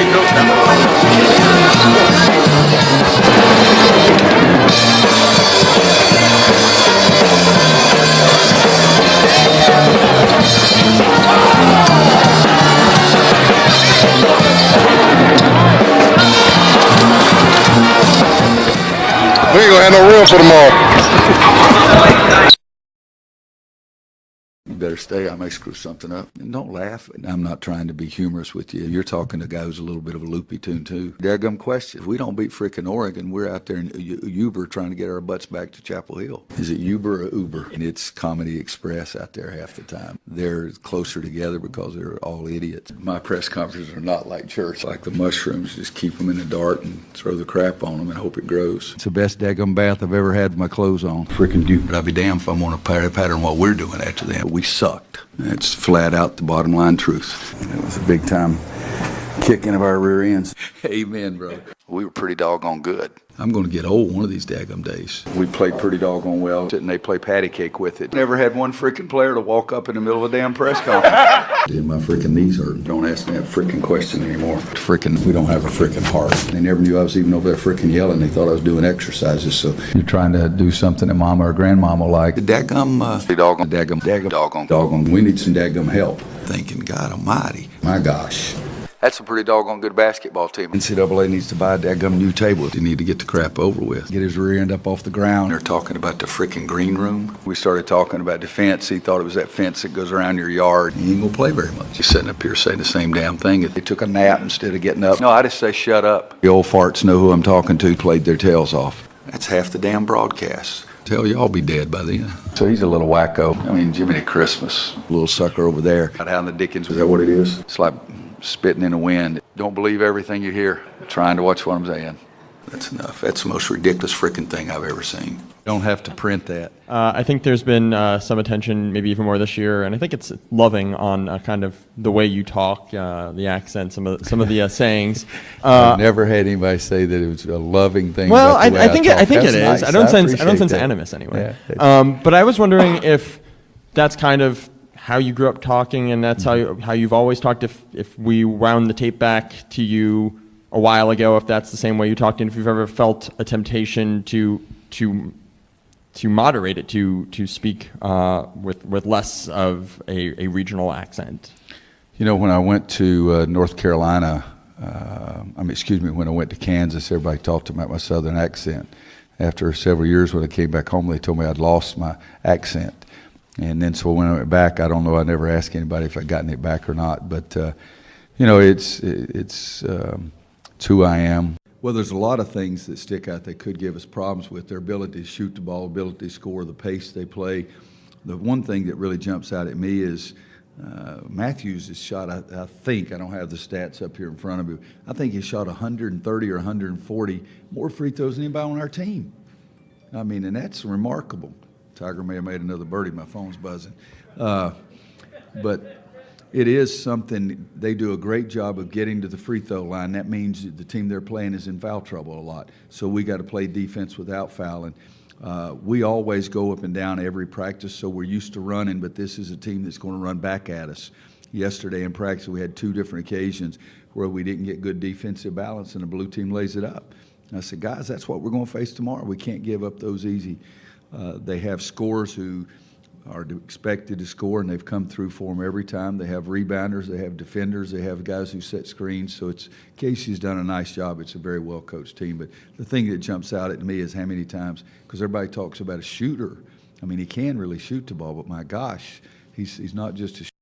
right, no. We ain't gonna have no room for tomorrow. You better stay. I may screw something up. And don't laugh. I'm not trying to be humorous with you. You're talking to a guy who's a little bit of a loopy tune, too. Daggum question. If we don't beat frickin' Oregon, we're out there in Uber trying to get our butts back to Chapel Hill. Is it Uber or Uber? And it's Comedy Express out there half the time. They're closer together because they're all idiots. My press conferences are not like church. Like the mushrooms, just keep them in the dark and throw the crap on them and hope it grows. It's the best daggum bath I've ever had with my clothes on. Frickin' Duke. But I'd be damned if I'm on a pattern what we're doing after that. We sucked. That's flat out the bottom line truth. It was a big time kicking of our rear ends. Amen, brother. We were pretty doggone good. I'm going to get old one of these daggum days. We played pretty doggone well, and they play patty cake with it. Never had one freaking player to walk up in the middle of a damn press conference. My freaking knees hurt. Don't ask me that freaking question anymore. Freaking, we don't have a freaking heart. They never knew I was even over there freaking yelling. They thought I was doing exercises. So you're trying to do something that mama or grandmama like. The daggum. We need some daggum help. Thinking, God almighty. My gosh. That's a pretty doggone good basketball team. NCAA needs to buy a daggum new table. You need to get the crap over with. Get his rear end up off the ground. They're talking about the freaking green room. We started talking about defense. He thought it was that fence that goes around your yard. He ain't gonna play very much. He's sitting up here saying the same damn thing. They took a nap instead of getting up. No, I just say shut up. The old farts know who I'm talking to. Played their tails off. That's half the damn broadcast. Tell you, I'll be dead by then. So he's a little wacko. I mean, Jiminy Christmas. Little sucker over there. How in the dickens, is that what it is? It's like spitting in the wind. Don't believe everything you hear. Trying to watch what I'm saying. That's enough. That's the most ridiculous freaking thing I've ever seen. Don't have to print that. I think there's been some attention, maybe even more this year, and I think it's loving on kind of the way you talk, the accent, some of the sayings. I've never had anybody say that it was a loving thing. Well, I think it is. Nice. I don't sense that. animus anyway. Yeah, but I was wondering if that's kind of how you grew up talking, and that's how you've always talked. If we wound the tape back to you a while ago, if that's the same way you talked, and if you've ever felt a temptation to moderate it, to speak with less of a regional accent. You know, when I went to North Carolina, when I went to Kansas, everybody talked about my southern accent. After several years, when I came back home, they told me I'd lost my accent. And then so when I went back, I don't know, I never asked anybody if I'd gotten it back or not. But, you know, it's who I am. Well, there's a lot of things that stick out that could give us problems with their ability to shoot the ball, ability to score, the pace they play. The one thing that really jumps out at me is Matthews has shot, I think, I don't have the stats up here in front of me, I think he shot 130 or 140 more free throws than anybody on our team. I mean, and that's remarkable. Tiger may have made another birdie. My phone's buzzing. But it is something, they do a great job of getting to the free throw line. That means the team they're playing is in foul trouble a lot. So we got to play defense without fouling. We always go up and down every practice, so we're used to running, but this is a team that's going to run back at us. Yesterday in practice, we had 2 different occasions where we didn't get good defensive balance, and the blue team lays it up. And I said, guys, that's what we're going to face tomorrow. We can't give up those easy. They have scorers who are expected to score, and they've come through for them every time. They have rebounders, they have defenders, they have guys who set screens. So Casey's done a nice job. It's a very well-coached team. But the thing that jumps out at me is how many times, because everybody talks about a shooter. I mean, he can really shoot the ball, but my gosh, he's not just a